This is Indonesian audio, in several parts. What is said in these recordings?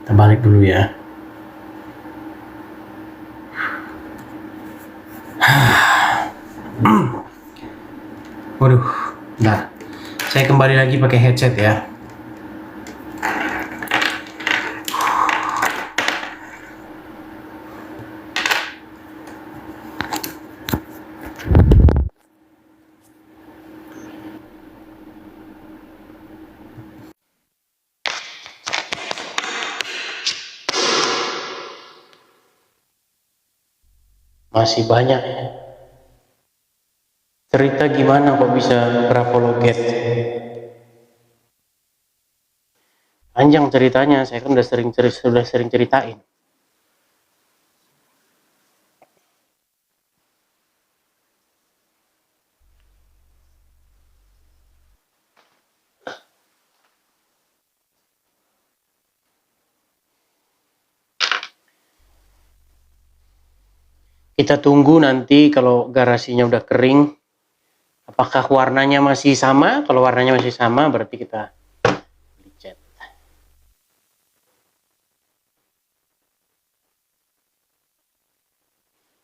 Kita balik dulu ya. Waduh, bentar. Saya kembali lagi pakai headset ya. Masih banyak ya. Cerita gimana kok bisa grafologet? Panjang ceritanya, saya kan sudah sering ceritain. Kita tunggu nanti kalau garasinya udah kering, apakah warnanya masih sama? Kalau warnanya masih sama berarti kita cat.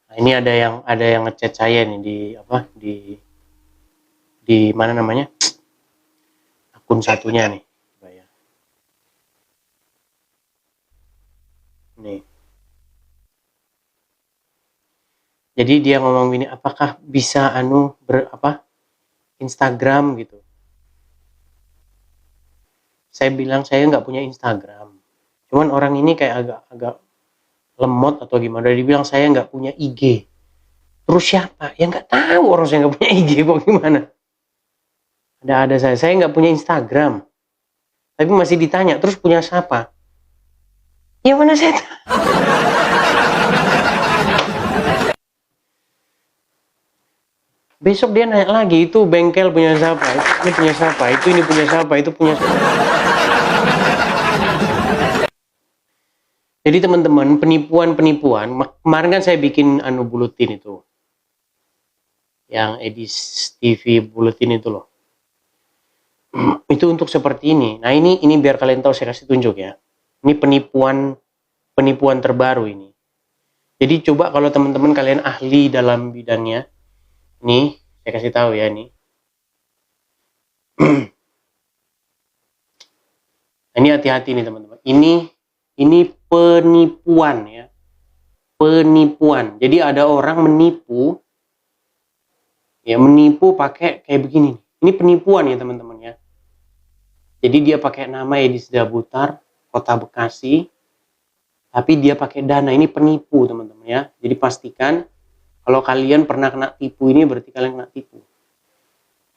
Nah, ini ada yang ngechat saya nih di mana namanya? Akun satunya nih. Nih. Jadi dia ngomong gini, apakah bisa Instagram gitu. Saya bilang saya nggak punya Instagram. Cuman orang ini kayak agak lemot atau gimana. Dia bilang saya nggak punya IG. Terus siapa? Ya nggak tahu, orang saya nggak punya IG kok gimana. Ada saya nggak punya Instagram. Tapi masih ditanya, terus punya siapa? Ya mana saya tahu. Besok dia nanya lagi, itu bengkel punya siapa, ini punya siapa, ini punya siapa, itu punya siapa. Jadi teman-teman, penipuan, kemarin kan saya bikin buletin itu. Yang Edis TV buletin itu loh. Itu untuk seperti ini. Nah ini biar kalian tahu, saya kasih tunjuk ya. Ini penipuan terbaru ini. Jadi coba kalau teman-teman kalian ahli dalam bidangnya, nih saya kasih tahu ya nih. Ini hati-hati nih teman-teman. Ini penipuan ya. Penipuan. Jadi ada orang menipu pakai kayak begini. Ini penipuan ya teman-teman ya. Jadi dia pakai nama Edis Dabutar, Kota Bekasi. Tapi dia pakai dana, ini penipu teman-teman ya. Jadi pastikan kalau kalian pernah kena tipu ini berarti kalian kena tipu.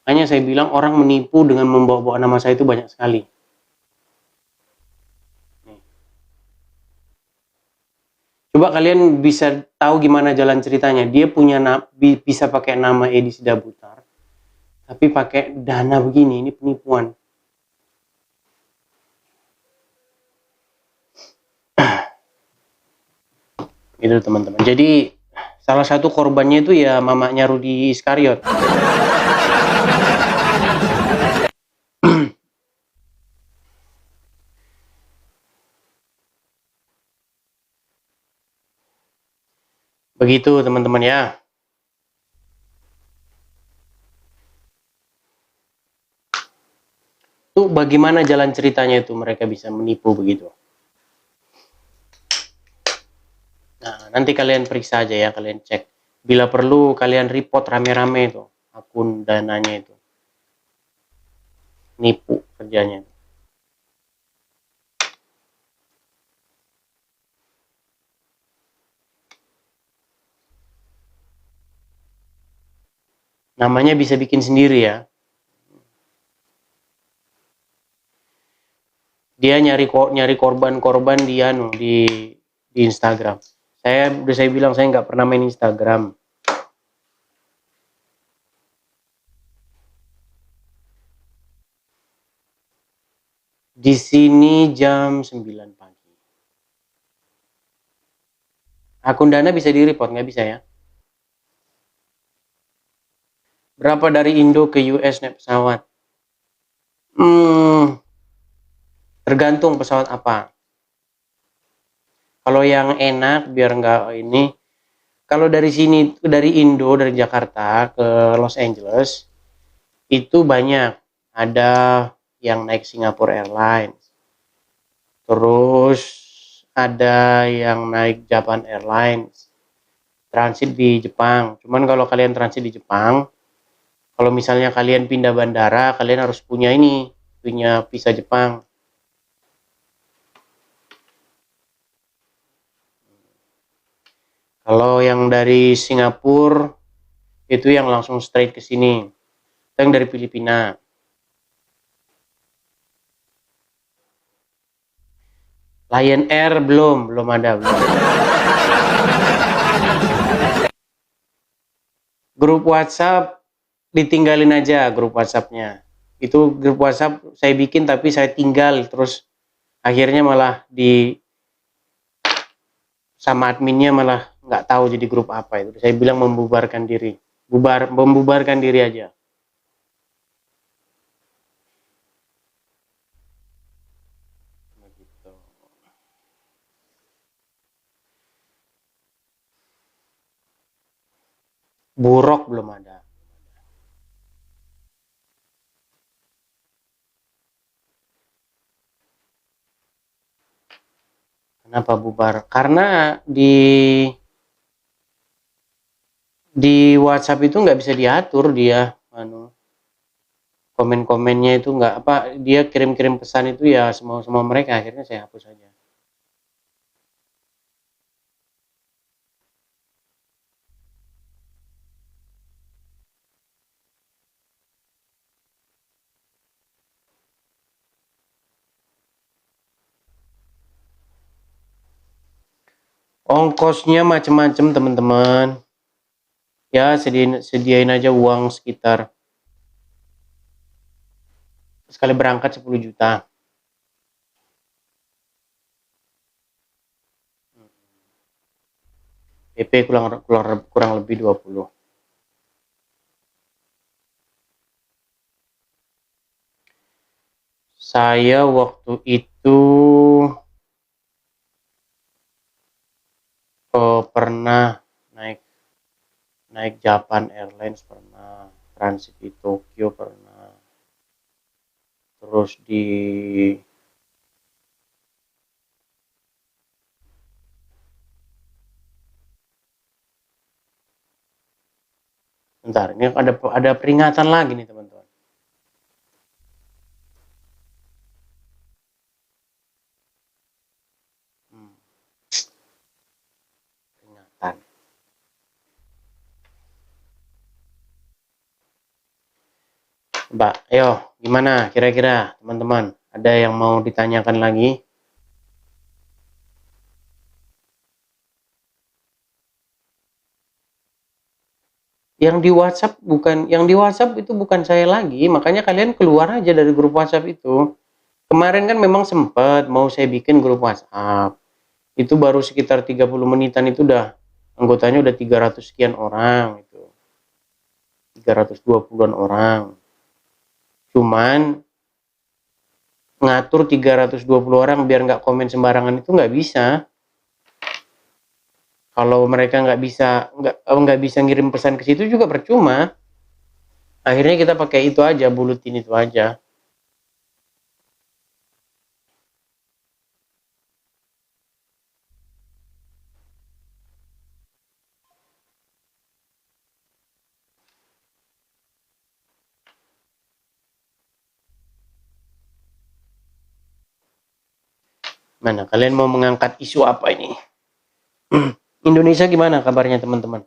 Makanya saya bilang orang menipu dengan membawa-bawa nama saya itu banyak sekali. Nih. Coba kalian bisa tahu gimana jalan ceritanya. Dia punya bisa pakai nama Edis Dabutar. Tapi pakai dana begini, ini penipuan. Itu teman-teman. Jadi salah satu korbannya itu ya mamanya Rudi Iskariot. Begitu teman-teman ya. Itu bagaimana jalan ceritanya itu mereka bisa menipu begitu. Nah, nanti kalian periksa aja ya, kalian cek. Bila perlu kalian report rame-rame itu akun dananya itu. Nipu kerjanya. Namanya bisa bikin sendiri ya. Dia nyari korban di Instagram. Saya bilang saya nggak pernah main Instagram. Di sini jam 9 pagi. Akun Dana bisa di-report, nggak bisa ya? Berapa dari Indo ke US naik pesawat? Tergantung pesawat apa. Kalau yang enak biar nggak ini, kalau dari sini, dari Indo, dari Jakarta ke Los Angeles, itu banyak. Ada yang naik Singapore Airlines, terus ada yang naik Japan Airlines, transit di Jepang. Cuman kalau kalian transit di Jepang, kalau misalnya kalian pindah bandara, kalian harus punya ini, punya visa Jepang. Kalau yang dari Singapura, itu yang langsung straight ke sini. Yang dari Filipina. Lion Air belum ada. Grup WhatsApp ditinggalin aja grup WhatsApp-nya. Itu grup WhatsApp saya bikin tapi saya tinggal, terus akhirnya malah sama adminnya malah nggak tahu jadi grup apa itu. Saya bilang membubarkan diri. Membubarkan diri aja. Begitu. Burok belum ada. Kenapa bubar? Karena di WhatsApp itu nggak bisa diatur dia, komen-komennya itu nggak apa, dia kirim-kirim pesan itu ya semua mereka, akhirnya saya hapus aja. Ongkosnya macam-macam teman-teman. Ya sediain aja uang sekitar sekali berangkat 10 juta. PP kurang lebih 20. Saya waktu itu pernah naik Japan Airlines, pernah transit di Tokyo, pernah terus bentar, ini ada peringatan lagi nih teman-teman. Peringatan. Mbak, ayo gimana kira-kira teman-teman? Ada yang mau ditanyakan lagi? Yang di WhatsApp itu bukan saya lagi, makanya kalian keluar aja dari grup WhatsApp itu. Kemarin kan memang sempat mau saya bikin grup WhatsApp. Itu baru sekitar 30 menitan itu udah anggotanya udah 300 sekian orang itu. 320-an orang. Cuman ngatur 320 orang biar nggak komen sembarangan itu nggak bisa. Kalau mereka nggak bisa ngirim pesan ke situ juga percuma. Akhirnya kita pakai itu aja, bulutin itu aja. Mana kalian mau mengangkat isu apa ini? Indonesia gimana kabarnya teman-teman?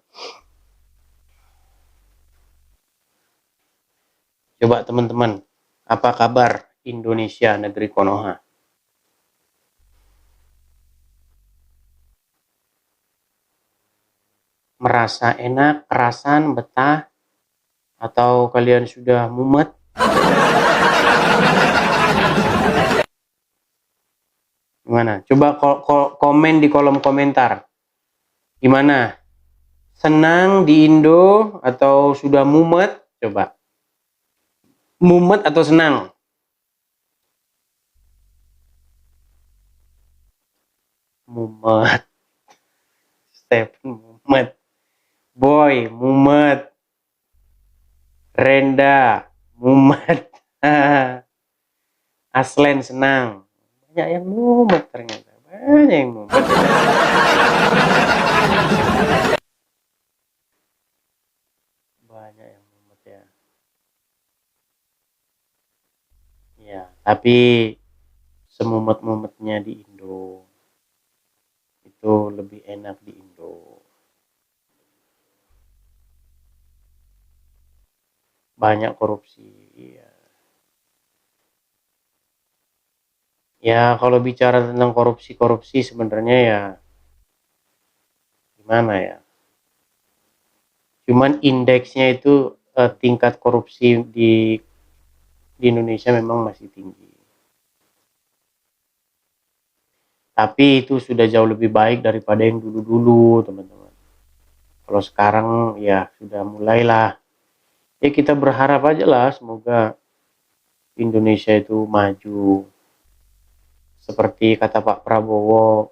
Coba teman-teman, apa kabar Indonesia negeri Konoha? Merasa enak, kerasan, betah, atau kalian sudah mumet? Gimana? Coba komen di kolom komentar. Gimana? Senang di Indo atau sudah mumet? Coba. Mumet atau senang? Mumet, Stephen Mumet, Boy Mumet, Renda Mumet, Aslen senang. Banyak yang mumet ternyata, banyak yang mumet. Banyak yang mumet ya. Ya, tapi semumet-mumetnya di Indo itu lebih enak di Indo. Banyak korupsi. Iya. Ya, kalau bicara tentang korupsi sebenarnya ya gimana ya? Cuman indeksnya itu tingkat korupsi di Indonesia memang masih tinggi. Tapi itu sudah jauh lebih baik daripada yang dulu-dulu, teman-teman. Kalau sekarang ya sudah mulailah. Ya kita berharap aja lah semoga Indonesia itu maju. Seperti kata Pak Prabowo,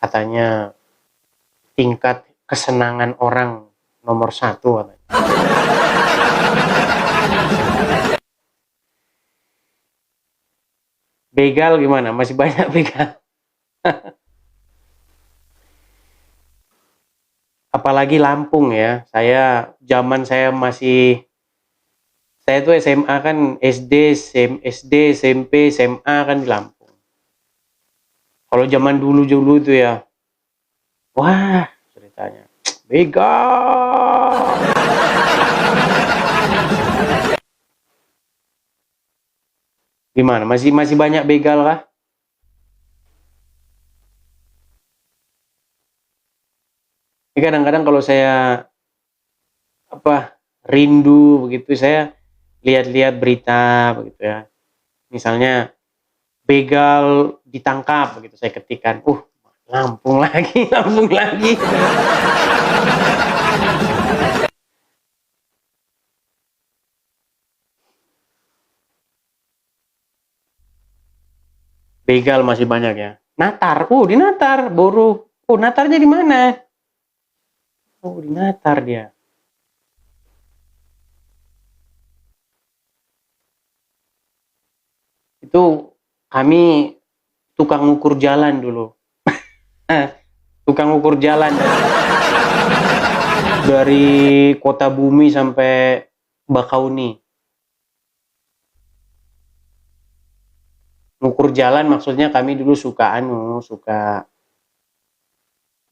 katanya tingkat kesenangan orang nomor 1. Begal gimana? Masih banyak begal. Apalagi Lampung ya. Saya tuh SMA kan SD, SMP, SMA kan di Lampung. Kalau zaman dulu tuh ya, wah ceritanya begal. Gimana? Masih banyak begal kah? Ini kadang-kadang kalau saya rindu begitu, saya lihat-lihat berita begitu ya. Misalnya begal ditangkap begitu, saya ketikkan, Lampung lagi, Lampung lagi. Begal masih banyak ya. Natar, di Natar, Boru. Natarnya di mana? Di Natar dia. Itu kami tukang ukur jalan dulu. Tukang ukur jalan. Dari Kota Bumi sampai Bakauni. Ngukur jalan maksudnya kami dulu suka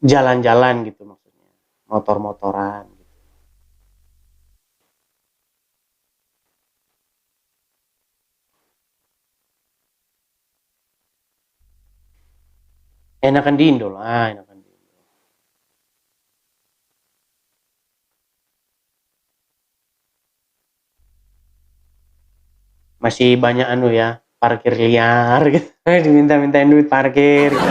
jalan-jalan gitu maksudnya. Motor-motoran gitu. Enakan di Indo lah, enakan di Indo. Masih banyak ya, parkir liar gitu. Diminta-mintain duit parkir. Gitu.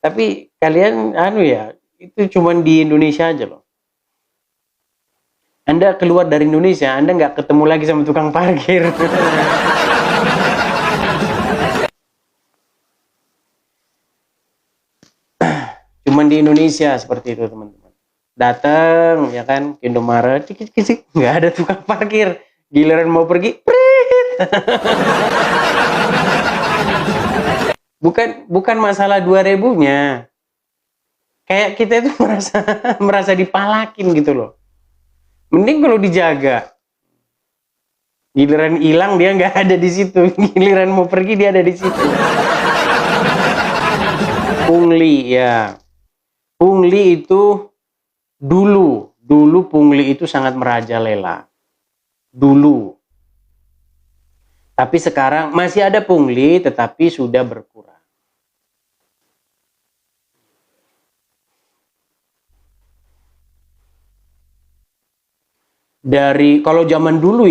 Tapi kalian itu cuman di Indonesia aja loh. Anda keluar dari Indonesia, Anda nggak ketemu lagi sama tukang parkir. Cuman di Indonesia seperti itu, teman-teman. Datang ya kan ke Indomaret, dikit-dikit nggak ada tukang parkir. Giliran mau pergi, prit. Bukan masalah 2000-nya. Kayak kita itu merasa dipalakin gitu loh. Mending kalau dijaga. Giliran hilang dia nggak ada di situ. Giliran mau pergi dia ada di situ. Pungli ya. Pungli itu dulu pungli itu sangat merajalela. Dulu. Tapi sekarang masih ada pungli tetapi sudah berkurang. Kalau zaman dulu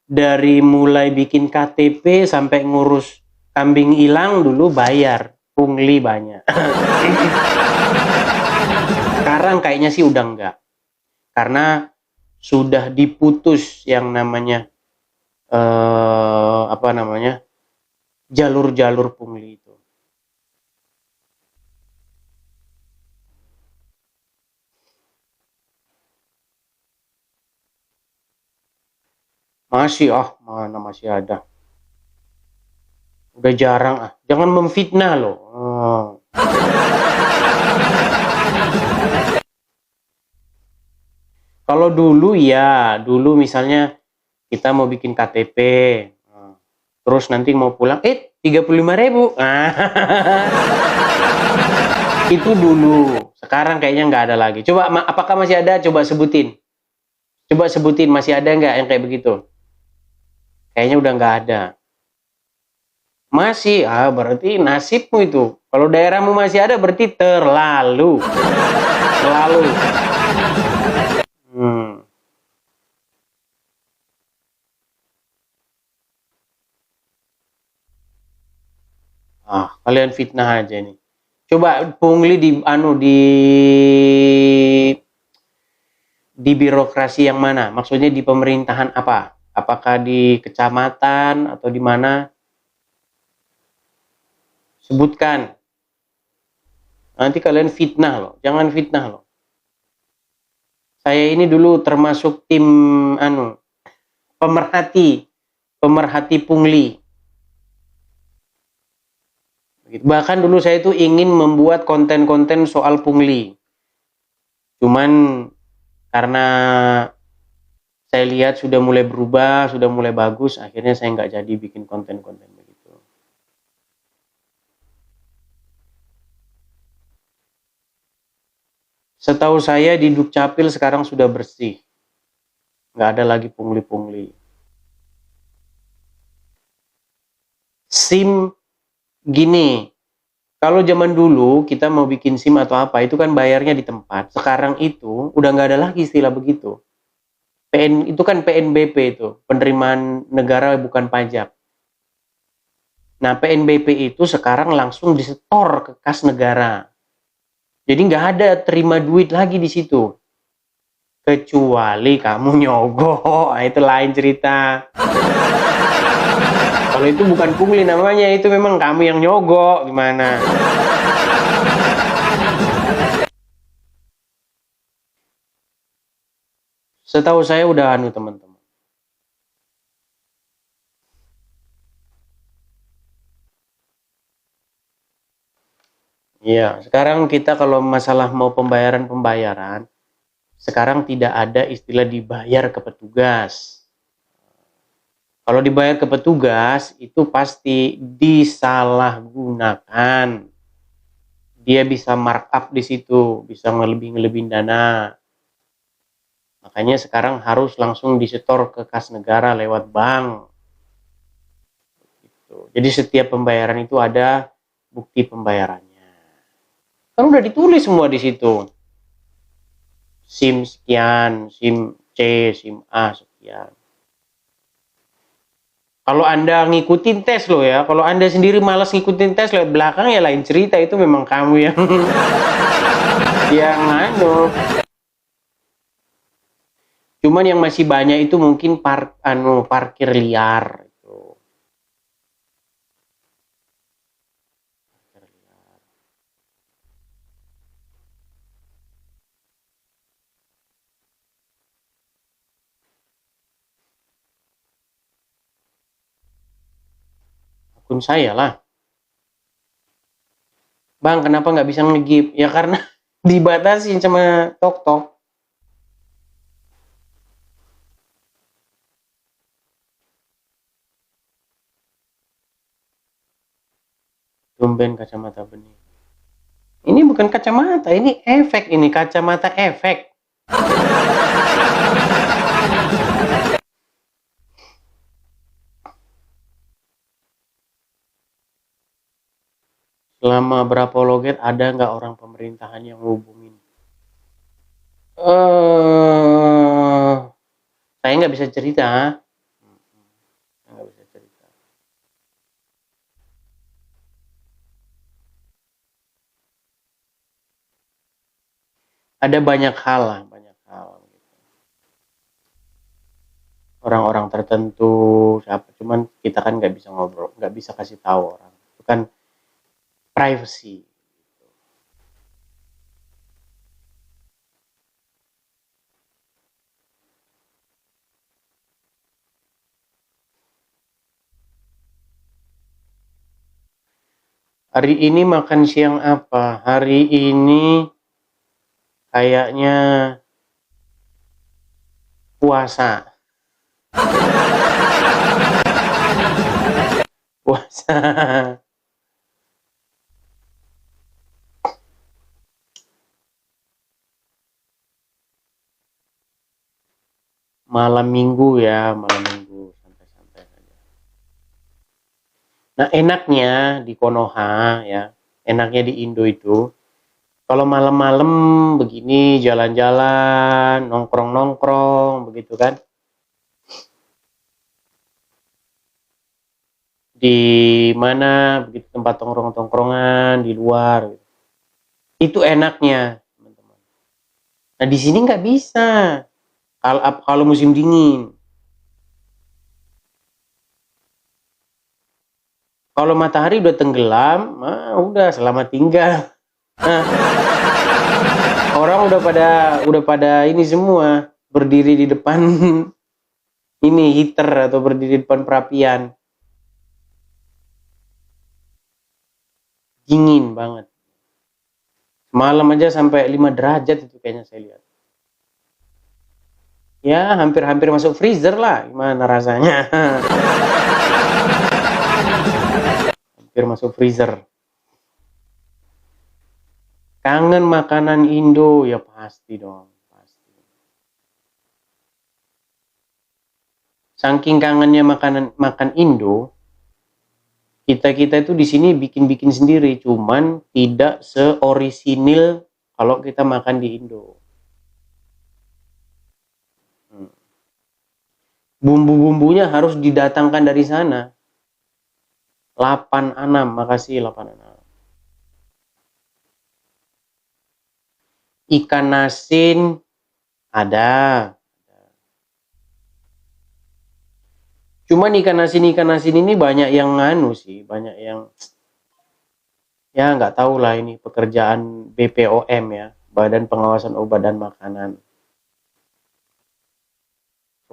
dari mulai bikin KTP sampai ngurus kambing hilang dulu bayar, pungli banyak. Sekarang kayaknya sih udah enggak. Karena sudah diputus yang namanya apa namanya, jalur-jalur pungli itu. Masih mana masih ada. Udah jarang Jangan memfitnah loh. Kalau dulu ya, dulu misalnya kita mau bikin KTP, terus nanti mau pulang, 35.000. Itu dulu. Sekarang kayaknya nggak ada lagi. Coba, apakah masih ada? Coba sebutin. Coba sebutin, masih ada nggak yang kayak begitu? Kayaknya udah nggak ada. Masih, berarti nasibmu itu. Kalau daerahmu masih ada, berarti terlalu. Terlalu. Kalian fitnah aja nih. Coba pungli di birokrasi yang mana? Maksudnya di pemerintahan apa? Apakah di kecamatan atau di mana? Sebutkan. Nanti kalian fitnah loh. Jangan fitnah loh. Saya ini dulu termasuk tim pemerhati pungli. Bahkan dulu saya itu ingin membuat konten-konten soal pungli. Cuman karena saya lihat sudah mulai berubah, sudah mulai bagus, akhirnya saya nggak jadi bikin konten-konten begitu. Setahu saya di Dukcapil sekarang sudah bersih. Nggak ada lagi pungli-pungli. SIM gini, kalau zaman dulu kita mau bikin SIM atau apa, itu kan bayarnya di tempat. Sekarang itu udah nggak ada lagi istilah begitu. Itu kan PNBP itu, penerimaan negara bukan pajak. Nah, PNBP itu sekarang langsung disetor ke kas negara. Jadi nggak ada terima duit lagi di situ. Kecuali kamu nyogok, itu lain cerita. Kalau itu bukan pungli namanya, itu memang kamu yang nyogok, gimana? Setahu saya udah teman-teman. Iya, sekarang kita kalau masalah mau pembayaran, sekarang tidak ada istilah dibayar ke petugas. Kalau dibayar ke petugas, itu pasti disalahgunakan. Dia bisa markup di situ, bisa ngelebihin dana. Makanya sekarang harus langsung disetor ke kas negara lewat bank. Jadi setiap pembayaran itu ada bukti pembayarannya. Kan udah ditulis semua di situ. SIM sekian, SIM C, SIM A sekian. Kalau Anda ngikutin tes loh ya, kalau Anda sendiri malas ngikutin tes lewat belakang ya lain cerita, itu memang kamu yang yang Cuman yang masih banyak itu mungkin parkir liar. Akun saya lah. Bang, kenapa nggak bisa nge-give? Ya karena dibatasin sama TokTok. Tumben kacamata benih. Ini bukan kacamata, ini efek, ini kacamata efek. Selama berapa loget ada nggak orang pemerintahan yang hubungin? Saya nggak bisa cerita. Nggak bisa cerita. Ada banyak hal lah, banyak hal. orang-orang tertentu siapa, cuman kita kan nggak bisa ngobrol, nggak bisa kasih tahu orang, itu kan privacy. Hari ini makan siang apa? Hari ini kayaknya puasa. Puasa. Malam minggu ya, malam minggu santai-santai saja. Nah, enaknya di Konoha ya, enaknya di Indo itu kalau malam-malam begini jalan-jalan, nongkrong-nongkrong begitu kan. Di mana begitu tempat tongkrong-tongkrongan di luar gitu. Itu enaknya, teman-teman. Nah, di sini nggak bisa. Kalau musim dingin. Kalau matahari udah tenggelam, udah selamat tinggal. Nah, orang udah pada ini semua berdiri di depan ini heater atau berdiri di depan perapian. Dingin banget. Malam aja sampai 5 derajat itu kayaknya saya lihat. Ya, hampir-hampir masuk freezer lah. Gimana rasanya? Hampir masuk freezer. Kangen makanan Indo? Ya pasti dong. Pasti. Saking kangennya makan Indo, kita itu di sini bikin-bikin sendiri, cuman tidak seorisinil kalau kita makan di Indo. Bumbu-bumbunya harus didatangkan dari sana. 86, makasih 86. Ikan asin ada. Cuman ikan asin ini banyak yang nganu sih, banyak yang ya nggak tahu lah, ini pekerjaan BPOM ya, Badan Pengawasan Obat dan Makanan.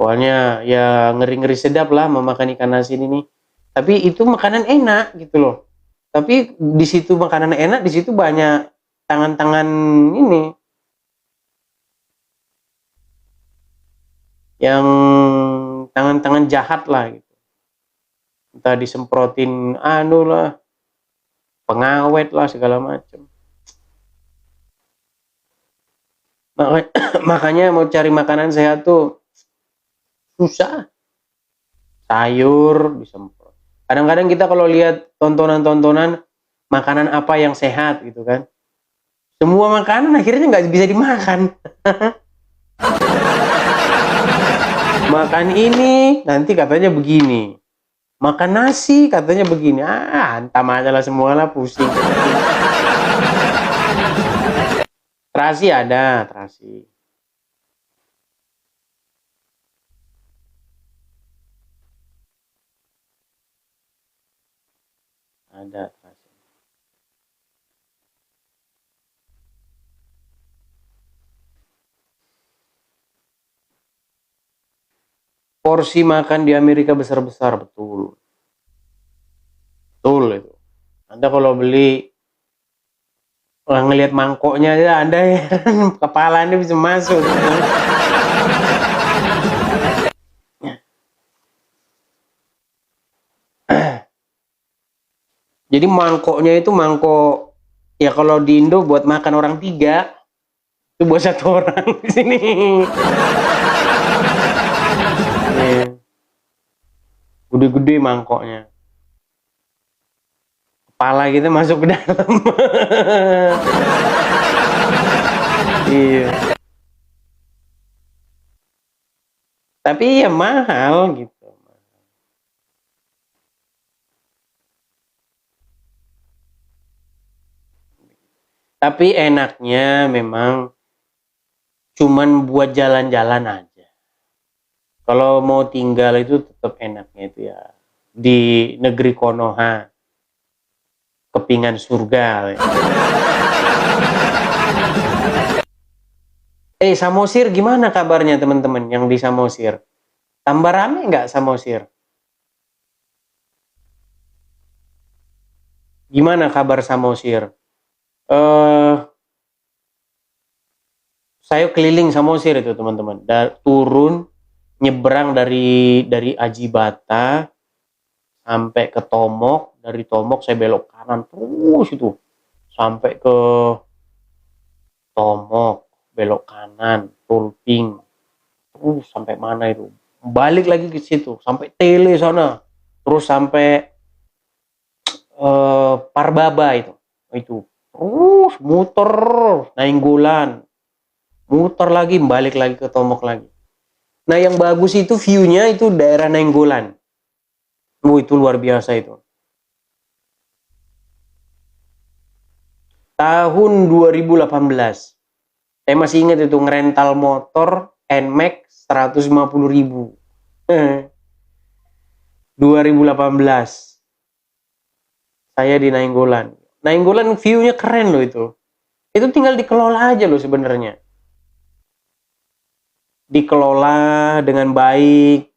Soalnya ya ngeri-ngeri sedap lah memakan ikan asin ini. Tapi itu makanan enak gitu loh. Tapi di situ makanan enak, di situ banyak tangan-tangan ini yang tangan-tangan jahat lah gitu. Entah disemprotin anu lah, pengawet lah segala macam. Makanya mau cari makanan sehat tuh susah. Sayur disemprot. Kadang-kadang kita kalau lihat tontonan-tontonan makanan apa yang sehat gitu kan, semua makanan akhirnya nggak bisa dimakan. Makan ini nanti katanya begini, makan nasi katanya begini, hantam aja lah semua lah, pusing. Terasi ada, terasi. Ada terasi. Porsi makan di Amerika besar-besar, betul. Betul itu. Anda kalau beli, ngelihat mangkoknya aja Anda ya, kepala Anda bisa masuk. Jadi mangkoknya itu mangkok ya, kalau di Indo buat makan orang 3, itu buat 1 orang di sini. Nih, gede-gede mangkoknya. Kepala kita masuk ke dalam. Iya. Tapi ya mahal gitu. Tapi enaknya memang cuman buat jalan-jalan aja. Kalau mau tinggal itu tetap enaknya itu ya di negeri Konoha, kepingan surga. Samosir gimana kabarnya teman-teman yang di Samosir? Tambah rame nggak Samosir? Gimana kabar Samosir? Saya keliling Samosir itu teman-teman. Turun nyebrang dari Ajibata sampai ke Tomok, dari Tomok saya belok kanan terus itu sampai ke Tomok, belok kanan, Tulping, terus sampai mana itu, balik lagi ke situ sampai Tele sana, terus sampai Parbaba itu terus muter Nainggolan, muter lagi balik lagi ke Tomok lagi. Nah yang bagus itu view-nya itu daerah Nainggolan. Itu luar biasa itu. Tahun 2018. Saya masih ingat itu ngerental motor NMAX 150.000. 2018. Saya di Nainggolan. Nainggolan view-nya keren loh itu. Itu tinggal dikelola aja loh sebenarnya. Dikelola dengan baik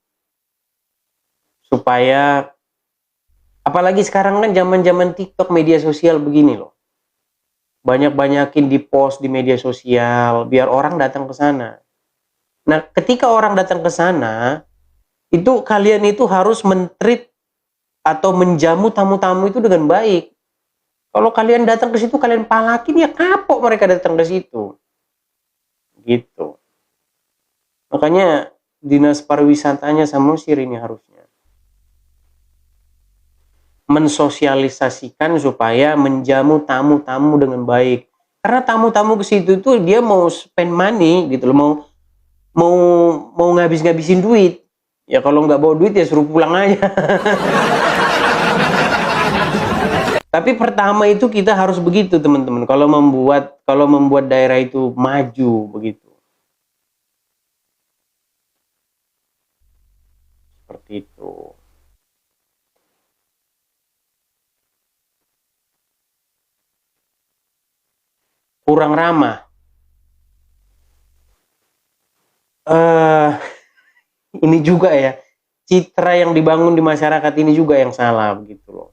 supaya, apalagi sekarang kan zaman-zaman TikTok, media sosial begini loh. Banyak-banyakin di post di media sosial biar orang datang ke sana. Nah, ketika orang datang ke sana, itu kalian itu harus men-treat atau menjamu tamu-tamu itu dengan baik. Kalau kalian datang ke situ kalian palakin, ya kapok mereka datang ke situ. Gitu. Makanya dinas pariwisatanya Samosir ini harusnya mensosialisasikan supaya menjamu tamu-tamu dengan baik. Karena tamu-tamu ke situ tuh dia mau spend money gitu loh, mau ngabis-ngabisin duit. Ya kalau nggak bawa duit ya suruh pulang aja. Tapi pertama itu kita harus begitu teman-teman. Kalau membuat daerah itu maju begitu. Seperti itu. Kurang ramah. Ini juga ya, citra yang dibangun di masyarakat ini juga yang salah begitu loh.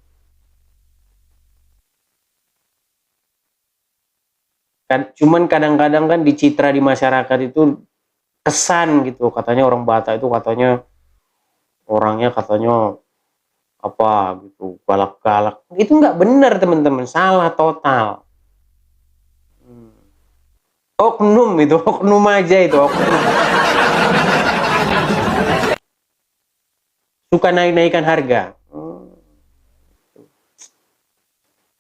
Cuman kadang-kadang kan di citra di masyarakat itu kesan gitu, katanya orang Batak itu katanya orangnya katanya apa gitu, galak-galak. Itu nggak benar teman-teman, salah total. Oknum itu, oknum aja itu, oknum. Suka naik-naikan harga.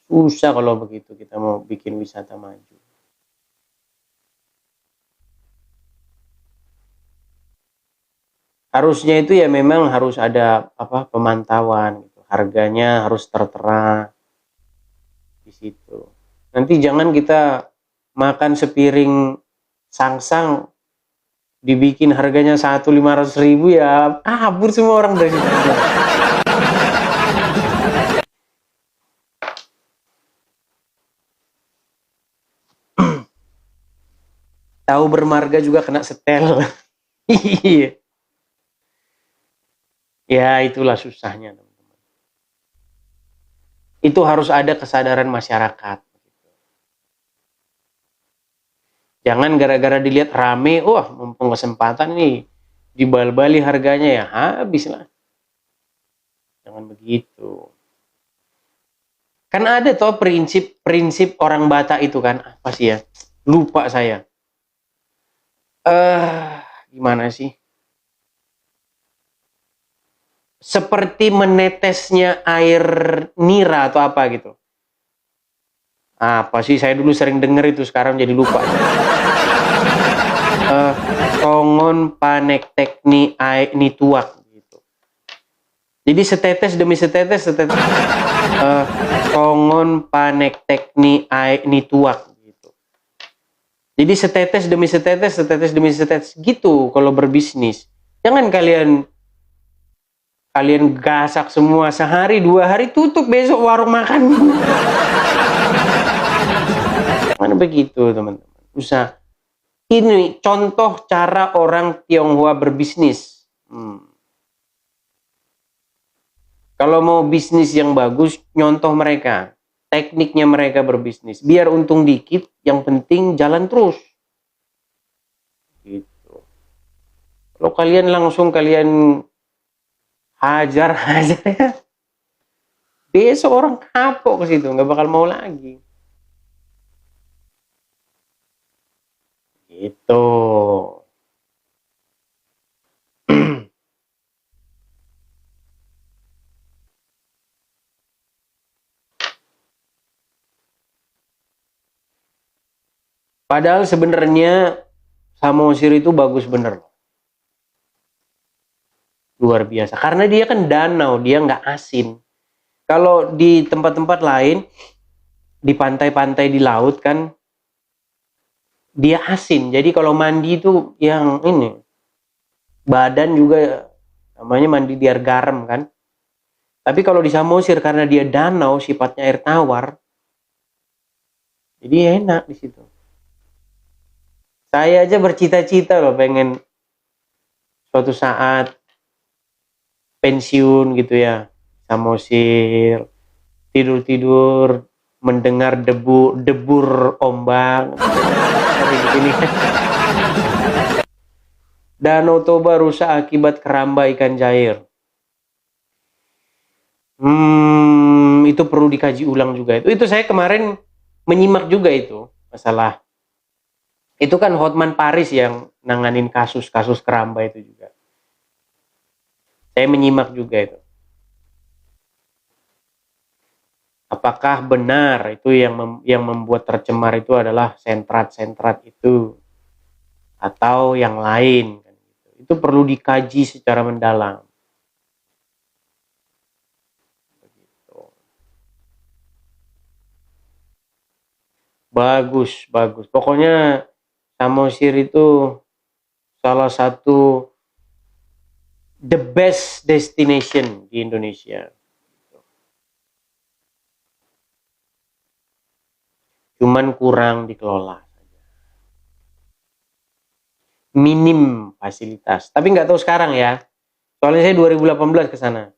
Susah kalau begitu kita mau bikin wisata maju. Harusnya itu ya memang harus ada pemantauan gitu. Harganya harus tertera di situ. Nanti jangan kita makan sepiring sangsang dibikin harganya 1.500.000 ya kabur semua orang dari situ. Tahu bermarga juga kena setel. Iya. Ya itulah susahnya teman-teman. Itu harus ada kesadaran masyarakat. Jangan gara-gara dilihat rame, wah mumpung kesempatan nih dibal-bali harganya ya habis lah. Jangan begitu. Kan ada toh prinsip orang Batak itu kan, apa sih ya? Lupa saya. Gimana sih? Seperti menetesnya air nira atau apa gitu. Apa sih, saya dulu sering dengar itu, sekarang jadi lupa. Tongon panek tekni ai nituak gitu. Jadi setetes demi setetes tongon panek tekni ai nituak gitu. Jadi setetes demi setetes demi setetes gitu kalau berbisnis. Jangan kalian gasak semua sehari 2 hari, tutup besok warung makan. Mana begitu teman-teman. Ini contoh cara orang Tionghoa berbisnis. Kalau mau bisnis yang bagus, nyontoh mereka. Tekniknya mereka berbisnis. Biar untung dikit, yang penting jalan terus. Gitu. Kalau kalian langsung hajar ya. Besok orang kapok ke situ, nggak bakal mau lagi. Gitu. Padahal sebenarnya Samosir itu bagus bener. Luar biasa. Karena dia kan danau, dia nggak asin. Kalau di tempat-tempat lain, di pantai-pantai di laut kan, dia asin. Jadi kalau mandi itu yang ini, badan juga namanya mandi di air garam kan. Tapi kalau di Samosir karena dia danau, sifatnya air tawar, jadi enak di situ. Saya aja bercita-cita loh pengen suatu saat pensiun gitu ya, Samosir, tidur-tidur mendengar debur ombak. Ini. Danau Toba rusak akibat keramba ikan jair. Itu perlu dikaji ulang juga. Itu saya kemarin menyimak juga itu masalah. Itu kan Hotman Paris yang nanganin kasus-kasus keramba itu juga. Saya menyimak juga itu. Apakah benar itu yang membuat tercemar itu adalah sentrat-sentrat itu atau yang lain? Itu perlu dikaji secara mendalam. Bagus, bagus. Pokoknya Samosir itu salah satu the best destination di Indonesia. Cuman kurang dikelola. Minim fasilitas. Tapi nggak tahu sekarang ya. Soalnya saya 2018 ke sana.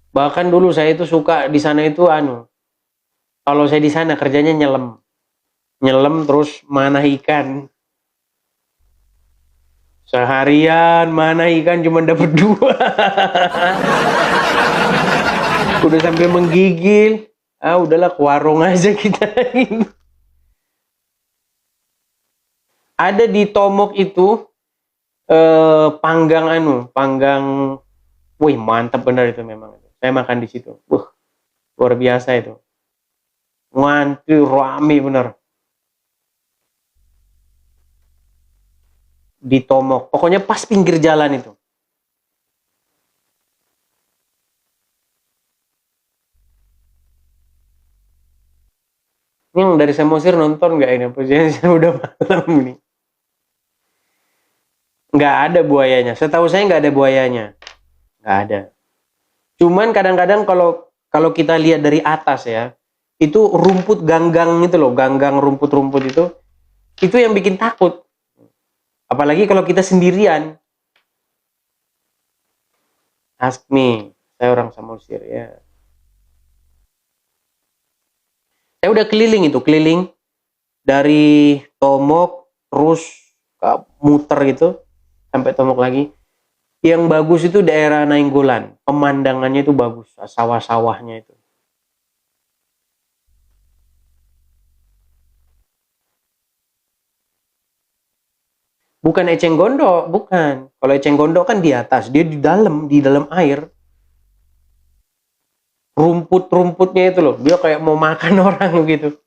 Bahkan dulu saya itu suka di sana itu kalau saya di sana kerjanya nyelam. Nyelam terus mana ikan. Seharian mana ikan cuma dapat 2. Udah sampai menggigil. Udahlah ke warung aja kita. Ada di Tomok itu panggang, wih mantap benar itu memang. Saya makan di situ. Luar biasa itu. Ngantri rame bener. Di Tomok. Pokoknya pas pinggir jalan itu. Yang dari Samosir nonton nggak ini? Posisinya udah malam ini. Nggak ada buayanya. Setahu saya nggak ada buayanya. Nggak ada. Cuman kadang-kadang kalau kita lihat dari atas ya, itu rumput ganggang itu loh, ganggang rumput-rumput itu yang bikin takut. Apalagi kalau kita sendirian. Ask me, saya orang Samosir ya. Saya udah keliling dari Tomok terus muter gitu sampai Tomok lagi. Yang bagus itu daerah Nainggolan, pemandangannya itu bagus, sawah-sawahnya itu. Bukan eceng gondok, bukan. Kalau eceng gondok kan di atas, dia di dalam air. Rumput-rumputnya itu loh, dia kayak mau makan orang gitu.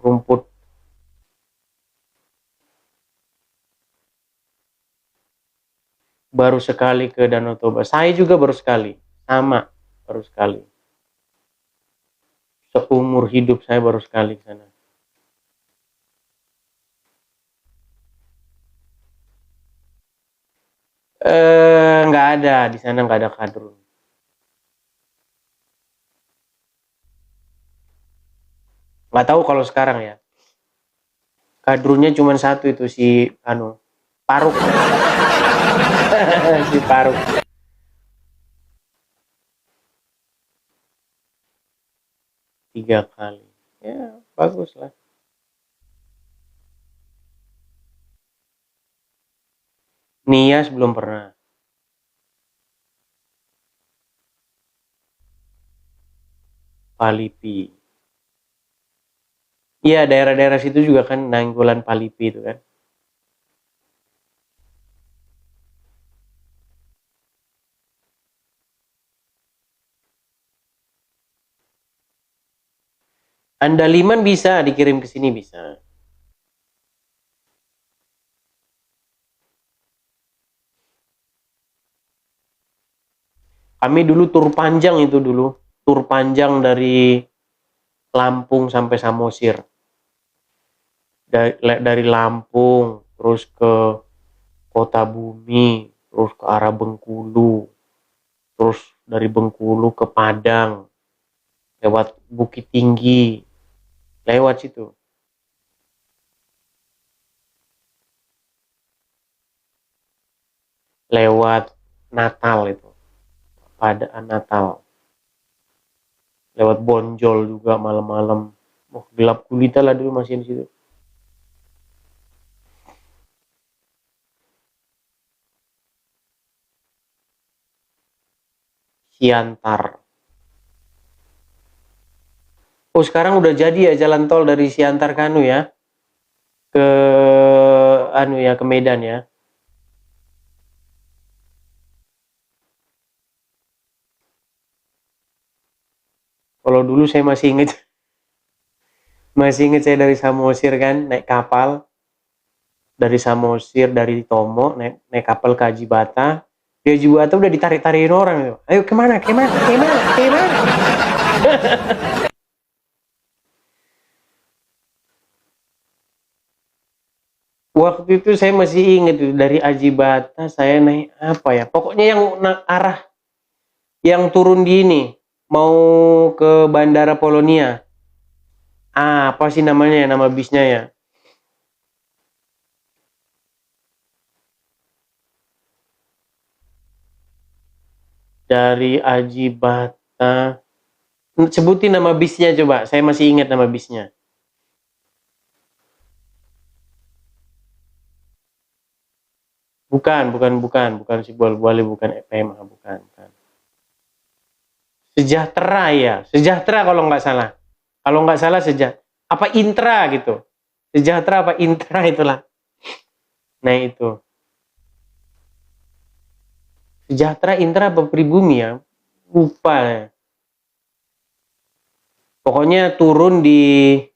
Rumput. baru sekali ke Danau Toba. Saya juga baru sekali, sama, baru sekali. Seumur hidup saya baru sekali ke sana. Nggak ada di sana, nggak ada kadrun. Nggak tahu kalau sekarang ya. Kadrunnya cuma satu itu si Paruk. Si Paruk. 3 kali. Ya, bagus lah. Nias belum pernah. Palipi. Iya, daerah-daerah situ juga kan Nanggolan Palipi itu kan. Andaliman bisa dikirim ke sini bisa. Kami dulu tur panjang itu dulu. Tur panjang dari Lampung sampai Samosir. Dari Lampung terus ke Kota Bumi, terus ke arah Bengkulu, terus dari Bengkulu ke Padang, lewat Bukit Tinggi, lewat situ. Lewat Natal itu, pada Natal. Lewat Bonjol juga malam-malam. Oh, gelap gulita lah dulu masih di situ. Siantar. Oh, sekarang udah jadi ya jalan tol dari Siantar ke ya. Ke ke Medan ya. Kalau dulu saya masih inget saya dari Samosir kan naik kapal dari Samosir, dari Tomo naik kapal ke Haji Bata. Di Haji Bata udah ditarik-tarikin orang gitu. Ayo kemana? Waktu itu saya masih ingat dari Haji Bata saya naik apa ya? Pokoknya yang arah yang turun di ini mau ke Bandara Polonia. Apa sih namanya ya, nama bisnya ya? Dari Haji Bata. Sebutin nama bisnya coba. Saya masih ingat nama bisnya. Bukan si Boal-Boali, bukan PMA, bukan. Sejahtera ya, Sejahtera kalau nggak salah. Kalau nggak salah apa Intra gitu. Sejahtera apa Intra itulah. Nah itu. Sejahtera, Intra apa Pribumi ya? Lupa ya. Pokoknya turun di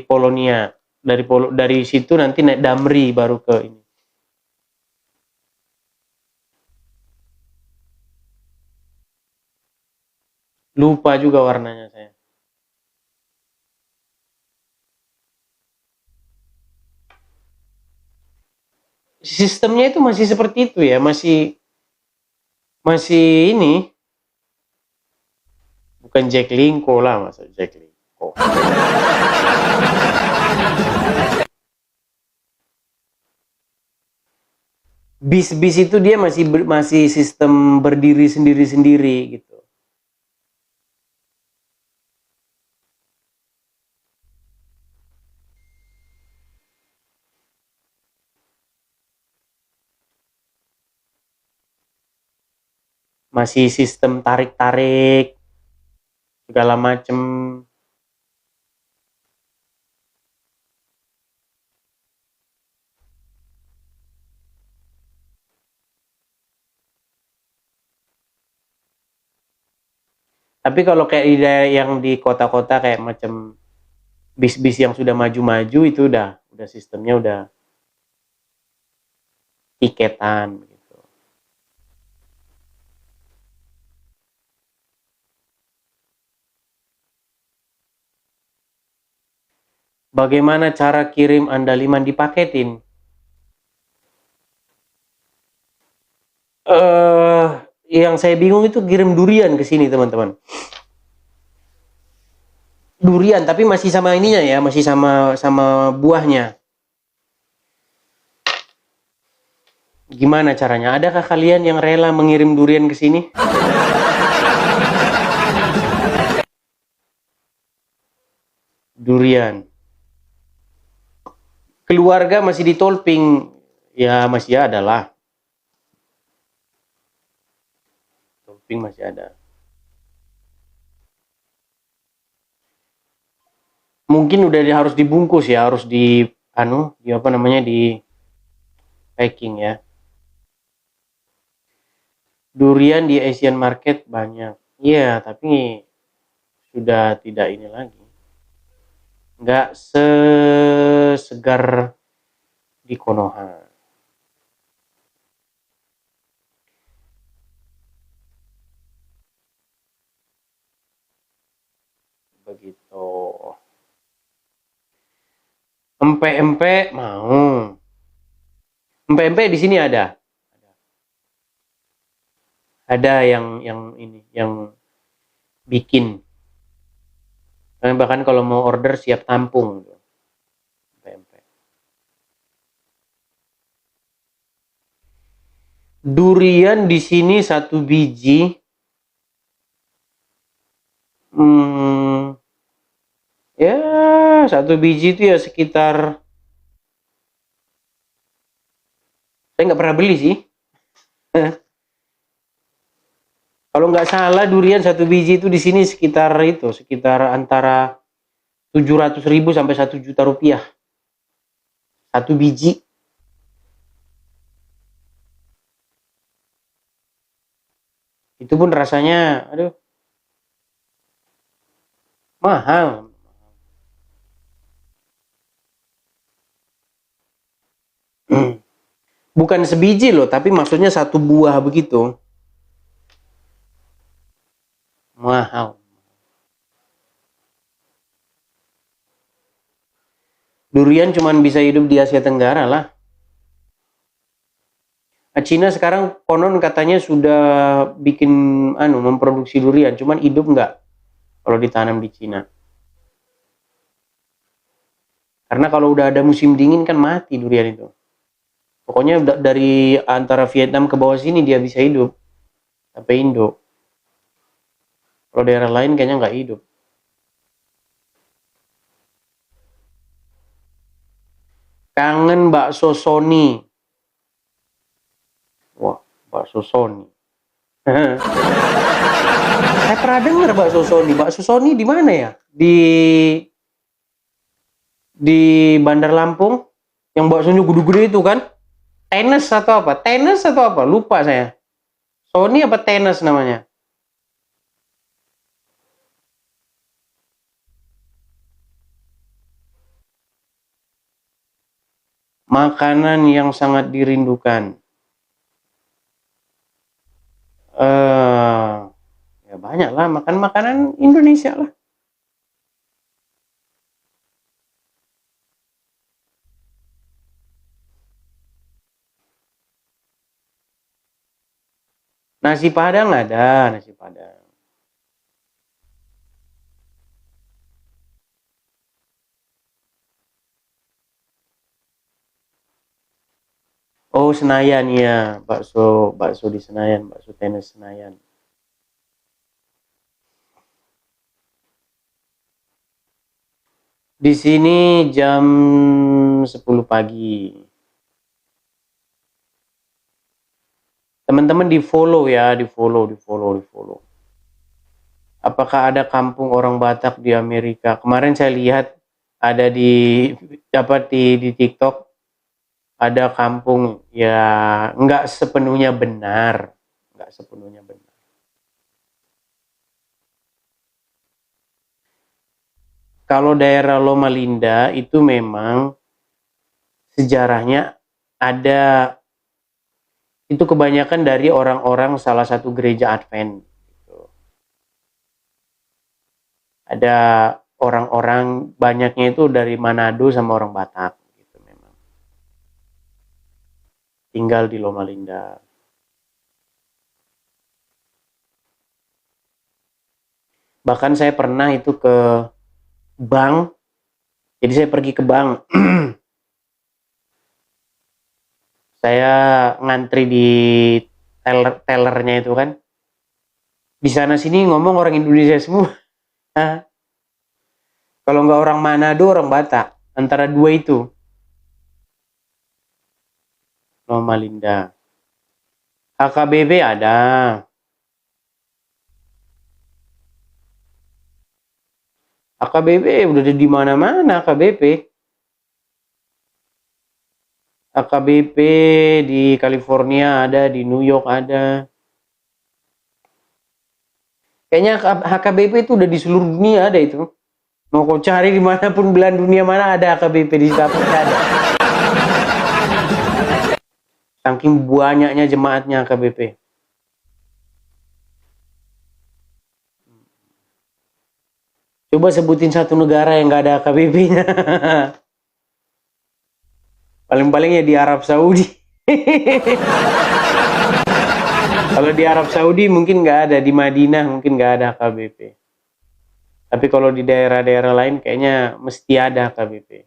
Polonia. Dari situ nanti naik Damri baru ke ini. Lupa juga warnanya saya. Sistemnya itu masih seperti itu ya, masih ini. Bukan Jack Linko lah, masa Jack Linko. Bis-bis itu dia masih sistem berdiri sendiri-sendiri gitu. Masih sistem tarik-tarik segala macem. Tapi kalau kayak yang di kota-kota kayak macam bis-bis yang sudah maju-maju itu udah sistemnya tiketan gitu. Bagaimana cara kirim andaliman dipaketin? Yang saya bingung itu kirim durian ke sini, teman-teman. Durian tapi masih sama ininya ya, masih sama buahnya. Gimana caranya? Adakah kalian yang rela mengirim durian ke sini? Durian. Keluarga masih di Tolping. Ya masih ada lah. Tolping masih ada. Mungkin udah harus dibungkus ya, harus di di apa namanya, di packing ya. Durian di Asian Market banyak. Iya, tapi sudah tidak ini lagi. Nggak sesegar di Konoha. Begitu. Empe-empe mau. Empe-empe di sini ada. Ada yang ini, yang bikin. Bahkan kalau mau order siap tampung. Empe-empe. Durian di sini satu biji. Ya satu biji itu ya sekitar, saya nggak pernah beli sih. Kalau nggak salah durian satu biji itu di sini sekitar antara 700.000 sampai 1 juta rupiah satu biji. Itu pun rasanya, aduh, mahal. Bukan sebiji loh, tapi maksudnya satu buah begitu. Mahal. Durian cuman bisa hidup di Asia Tenggara lah. Cina sekarang konon katanya sudah bikin memproduksi durian, cuman hidup nggak kalau ditanam di Cina. Karena kalau udah ada musim dingin kan mati durian itu. Pokoknya dari antara Vietnam ke bawah sini dia bisa hidup sampai Indo. Kalau daerah lain kayaknya nggak hidup. Kangen bakso Sony. Wah, bakso Sony. Saya pernah dengar bakso Sony. Bakso Sony di mana ya? Di Bandar Lampung. Yang baksonya gede-gede itu kan? Tenes atau apa? Tenes atau apa? Lupa saya. Sony apa Tenes namanya? Makanan yang sangat dirindukan. Ya banyak lah, makan makanan Indonesia lah. Nasi Padang ada, nasi Padang. Oh, Senayan ya, bakso bakso di Senayan, bakso tenis Senayan. Di sini jam 10 pagi. Teman-teman di-follow ya, di-follow. Apakah ada kampung orang Batak di Amerika? Kemarin saya lihat ada di TikTok, ada kampung ya, nggak sepenuhnya benar, nggak sepenuhnya benar. Kalau daerah Loma Linda itu memang sejarahnya ada itu kebanyakan dari orang-orang salah satu gereja Advent. Gitu. Ada orang-orang banyaknya itu dari Manado sama orang Batak. Gitu memang. Tinggal di Loma Linda. Bahkan saya pernah itu ke bank. Jadi saya pergi ke bank. Saya ngantri di tellernya itu kan. Di sana sini ngomong orang Indonesia semua. Kalau nggak orang Manado, orang Batak. Antara dua itu. Loma Linda. HKBP ada. AKBP udah ada di mana-mana AKBP. AKBP di California ada, di New York ada. Kayaknya HKBP itu udah di seluruh dunia ada itu. Mau kau cari dimanapun belahan dunia mana ada AKBP di sana ada. Saking banyaknya jemaatnya AKBP. Coba sebutin satu negara yang nggak ada AKBP-nya. Paling-paling ya di Arab Saudi. Kalau di Arab Saudi mungkin nggak ada, di Madinah mungkin nggak ada AKBP. Tapi kalau di daerah-daerah lain kayaknya mesti ada AKBP.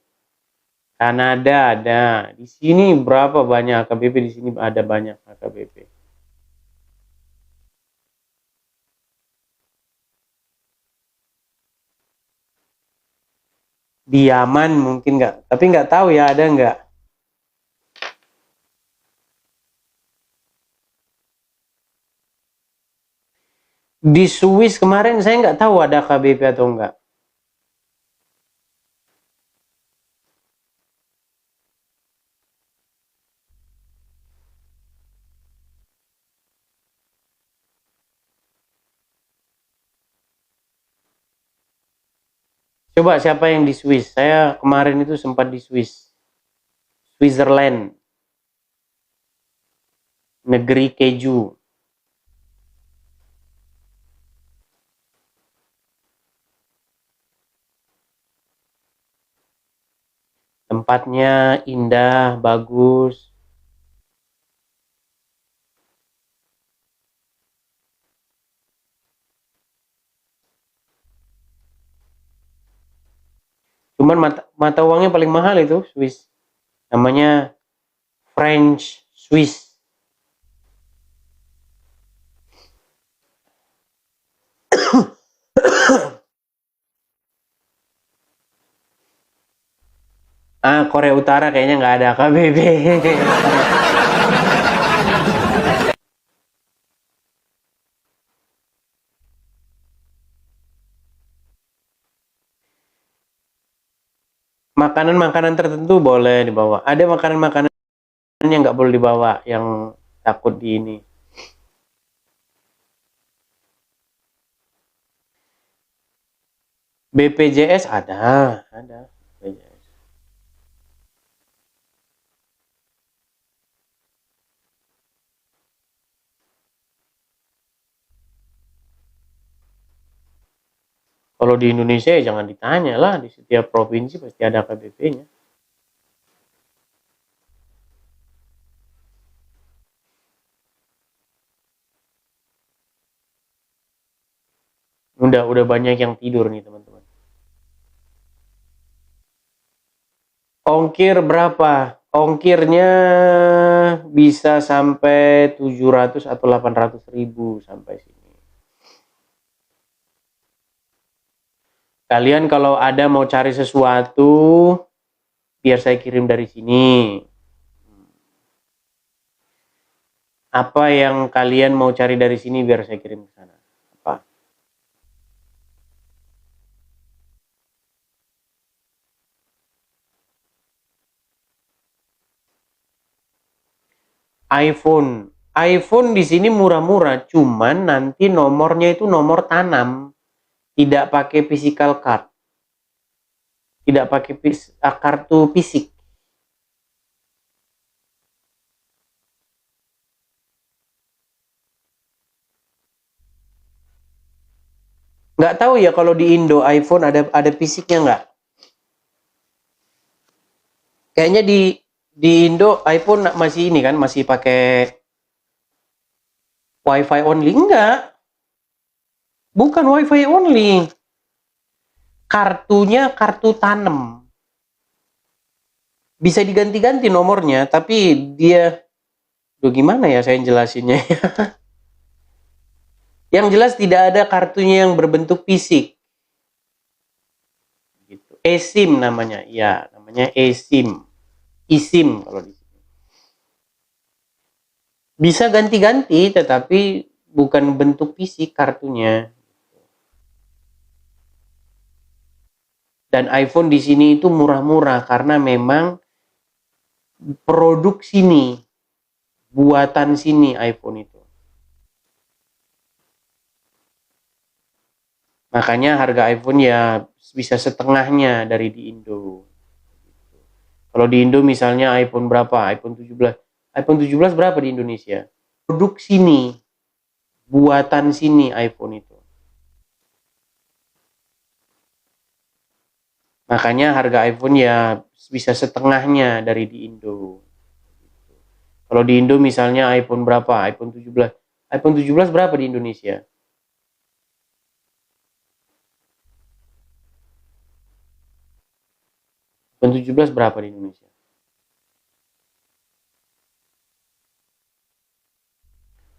Kanada ada. Di sini berapa banyak AKBP? Di sini ada banyak AKBP. Di Yaman mungkin nggak, tapi nggak tahu ya ada nggak. Di Swiss kemarin saya nggak tahu ada KBP atau enggak. Coba siapa yang di Swiss? Saya kemarin itu sempat di Swiss. Switzerland. Negeri keju. Tempatnya indah, bagus. Cuman mata uangnya paling mahal itu Swiss. Namanya French Swiss. Korea Utara kayaknya nggak ada KBB. Makanan-makanan tertentu boleh dibawa. Ada makanan-makanan yang nggak boleh dibawa, yang takut di ini. BPJS ada. BPJS. Kalau di Indonesia ya jangan ditanya lah, di setiap provinsi pasti ada KBP-nya. Udah banyak yang tidur nih teman-teman. Ongkir berapa? Ongkirnya bisa sampai 700 atau 800 ribu sampai sini. Kalian kalau ada mau cari sesuatu, biar saya kirim dari sini. Apa yang kalian mau cari dari sini biar saya kirim ke sana? Apa? iPhone di sini murah-murah, cuman nanti nomornya itu nomor tanam, tidak pakai physical card, tidak pakai kartu fisik. Nggak tahu ya kalau di Indo iPhone ada fisiknya nggak? Kayaknya di Indo iPhone masih ini kan, masih pakai WiFi only. Enggak, bukan WiFi only. Kartunya kartu tanam. Bisa diganti-ganti nomornya, tapi dia, duh gimana ya saya jelasinnya. Yang jelas tidak ada kartunya yang berbentuk fisik. Gitu. eSIM namanya, ya namanya eSIM, eSIM kalau di sini. Bisa ganti-ganti, tetapi bukan bentuk fisik kartunya. Dan iPhone di sini itu murah-murah karena memang produk sini, buatan sini iPhone itu. Makanya harga iPhone ya bisa setengahnya dari di Indo. Kalau di Indo misalnya iPhone berapa? iPhone 17. iPhone 17 berapa di Indonesia? Produk sini, buatan sini iPhone itu. Makanya harga iPhone ya bisa setengahnya dari di Indo. Kalau di Indo misalnya iPhone berapa? iPhone 17. iPhone 17 berapa di Indonesia? iPhone 17 berapa di Indonesia?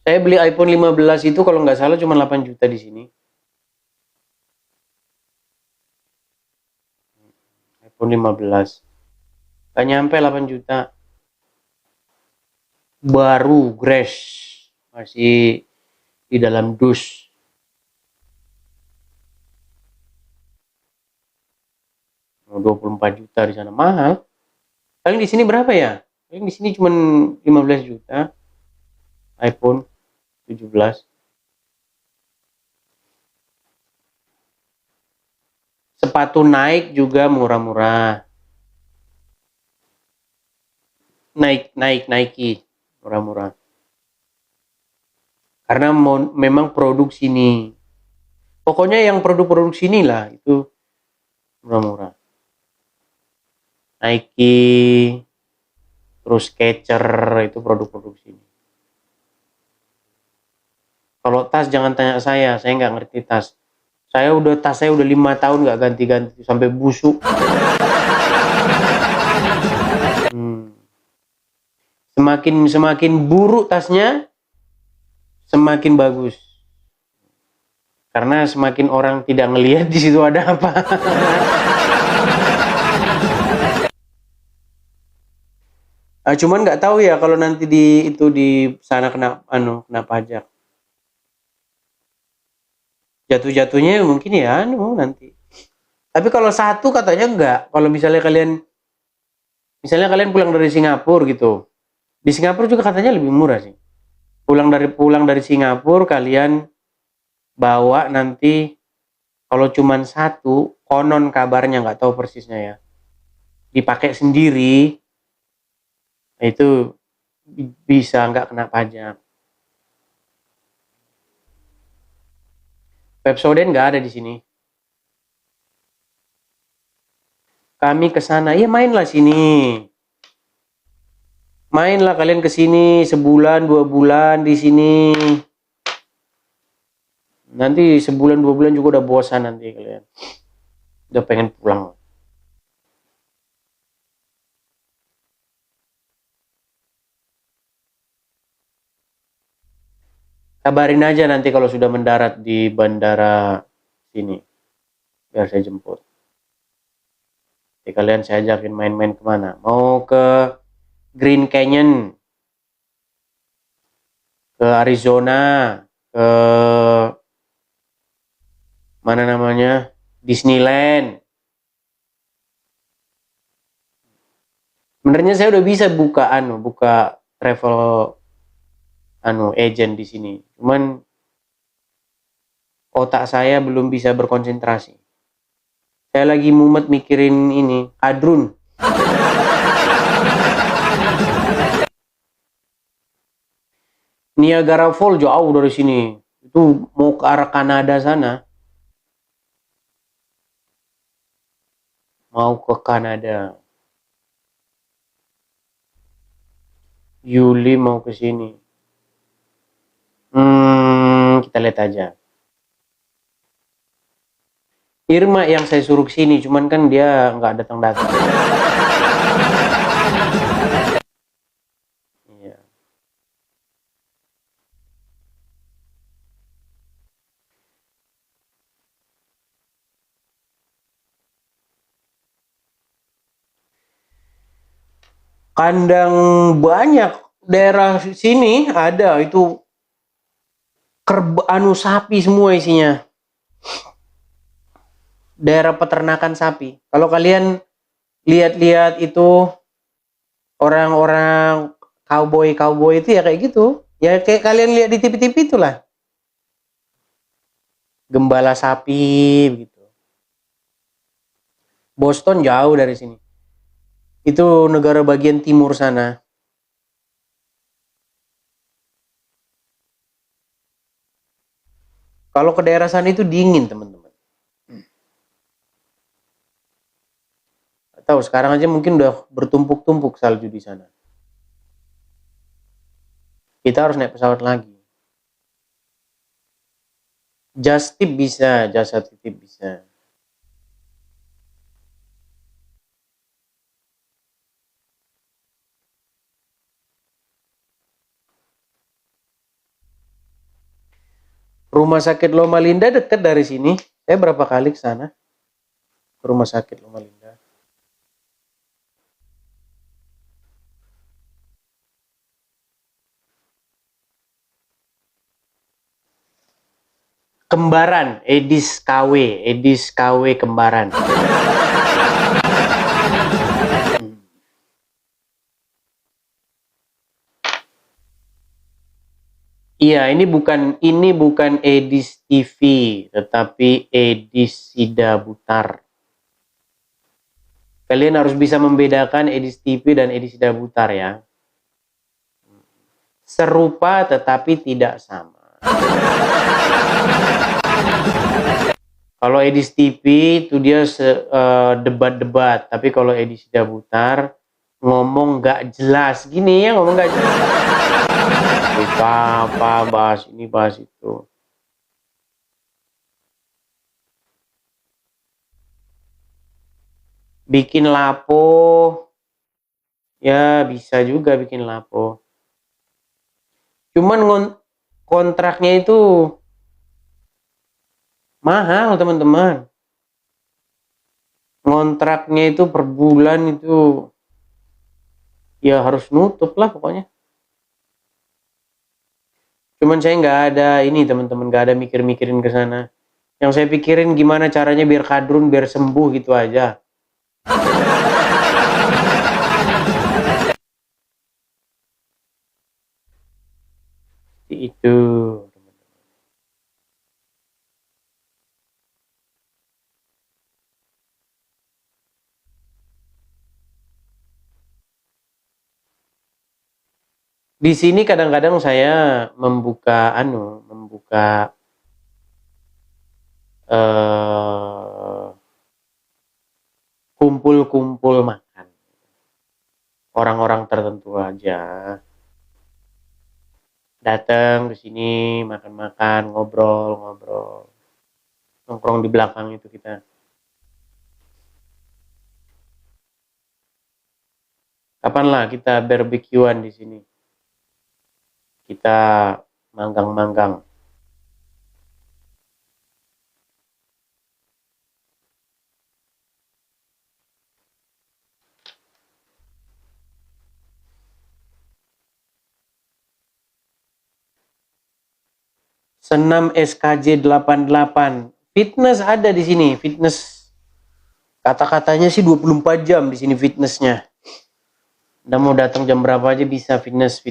Saya beli iPhone 15 itu kalau nggak salah cuma 8 juta di sini. iPhone 15. Nggak nyampe 8 juta. Baru Grace. Masih di dalam dus. Mau 24 juta di sana mahal. Paling di sini berapa ya? Paling di sini cuma 15 juta. iPhone 17. Sepatu Nike juga murah-murah. Nike murah-murah. Karena memang produk sini. Pokoknya yang produk-produk sini lah itu murah-murah. Nike, terus Skechers itu produk-produk sini. Kalau tas jangan tanya saya nggak ngerti tas. Tas saya udah 5 tahun nggak ganti-ganti sampai busuk. Semakin buruk tasnya, semakin bagus. Karena semakin orang tidak ngelihat di situ ada apa. Cuman nggak tahu ya kalau nanti di sana kena pajak. Jatuh-jatuhnya mungkin ya nanti. Tapi kalau satu katanya enggak. Kalau misalnya kalian pulang dari Singapura gitu. Di Singapura juga katanya lebih murah sih. Pulang dari Singapura kalian bawa nanti, kalau cuman satu, konon kabarnya nggak tahu persisnya ya, dipakai sendiri, itu bisa nggak kena pajak. Pepsodent nggak ada di sini. Kami ke sana, ya mainlah sini. Mainlah kalian ke sini sebulan 2 bulan di sini. Nanti sebulan 2 bulan juga udah bosan nanti kalian. Udah pengen pulang. Kabarin aja nanti kalau sudah mendarat di bandara sini. Biar saya jemput. Jadi kalian saya ajakin main-main kemana? Mau ke Green Canyon, ke Arizona, ke mana namanya, Disneyland. Sebenarnya saya udah bisa buka travel agent di sini. Cuman otak saya belum bisa berkonsentrasi. Saya lagi mumet mikirin ini, Adrun. Niagara Falls jauh dari sini. Itu mau ke arah Kanada sana. mau ke Kanada. Yuli mau ke sini. Kita lihat aja. Irma yang saya suruh ke sini, cuman kan dia nggak datang-datang. Iya. Kandang banyak daerah sini ada itu sapi semua isinya. Daerah peternakan sapi. Kalau kalian lihat-lihat itu orang-orang cowboy itu ya kayak gitu. Ya kayak kalian lihat di TV-TV itulah. Gembala sapi begitu. Boston jauh dari sini. Itu negara bagian timur sana. Kalau ke daerah sana itu dingin, teman-teman. Tahu sekarang aja mungkin udah bertumpuk-tumpuk salju di sana. Kita harus naik pesawat lagi. Just tip bisa, jasa titip bisa. Rumah sakit Loma Linda dekat dari sini. Saya berapa kali ke sana? Ke rumah sakit Loma Linda. Kembaran, Edis KW kembaran. Iya, ini bukan Edis TV, tetapi Edis Sida Butar. Kalian harus bisa membedakan Edis TV dan Edis Sida Butar ya. Serupa tetapi tidak sama. Kalau Edis TV itu dia debat-debat, tapi kalau Edis Sida Butar ngomong nggak jelas gini ya, ngomong nggak jelas. Kita apa bahas ini bahas itu. Bikin lapo, ya bisa juga bikin lapo. Cuman kontraknya itu mahal teman-teman. Kontraknya itu per bulan itu ya harus nutup lah pokoknya. Cuman saya nggak ada ini teman-teman, nggak ada mikir-mikirin ke sana. Yang saya pikirin gimana caranya biar kadrun biar sembuh gitu aja. Itu. Di sini kadang-kadang saya membuka kumpul-kumpul makan. Orang-orang tertentu aja datang ke sini makan-makan, ngobrol-ngobrol. Nongkrong di belakang itu kita. Kapanlah kita barbekyuan di sini. Kita manggang-manggang. Senam SKJ 88. Fitness ada di sini, fitness. Kata-katanya sih 24 jam di sini fitnessnya. Udah mau datang jam berapa aja bisa fitness.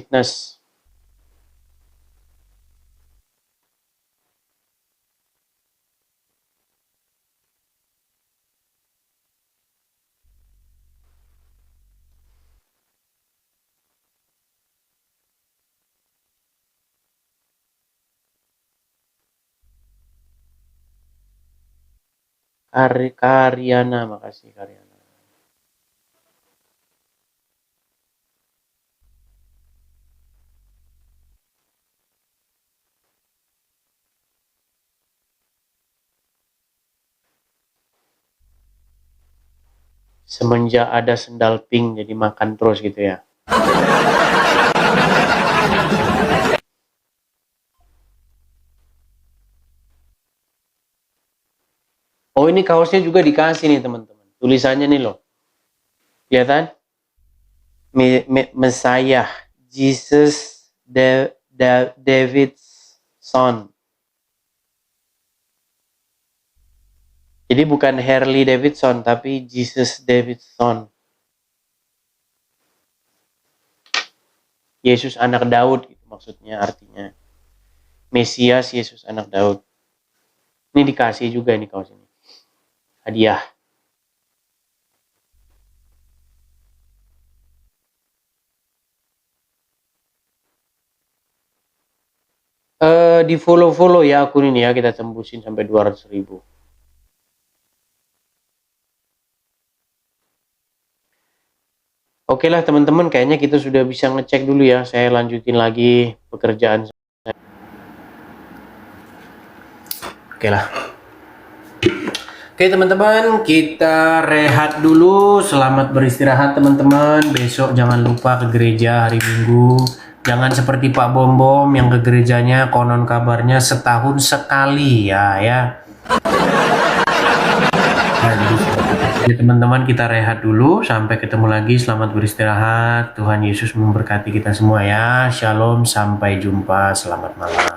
Karyana, makasih Karyana. semenjak ada sendal pink jadi makan terus gitu ya. Oh, ini kaosnya juga dikasih nih teman-teman. Tulisannya nih loh. Kelihatan? Messiah, Jesus David's son. Jadi bukan Harley Davidson, tapi Jesus Davidson. Yesus anak Daud, gitu maksudnya artinya. Mesias, Yesus anak Daud. Ini dikasih juga ini kaos ini. Hadiah. Di follow ya akun ini ya, kita tembusin sampai 200.000. Oke lah teman-teman, kayaknya kita sudah bisa ngecek dulu ya. Saya lanjutin lagi pekerjaan saya. Oke lah. Oke teman-teman, kita rehat dulu. Selamat beristirahat teman-teman. Besok jangan lupa ke gereja hari Minggu. Jangan seperti Pak Bom Bom yang ke gerejanya konon kabarnya setahun sekali ya. Jadi teman-teman, kita rehat dulu. Sampai ketemu lagi. Selamat beristirahat. Tuhan Yesus memberkati kita semua ya. Shalom, sampai jumpa. Selamat malam.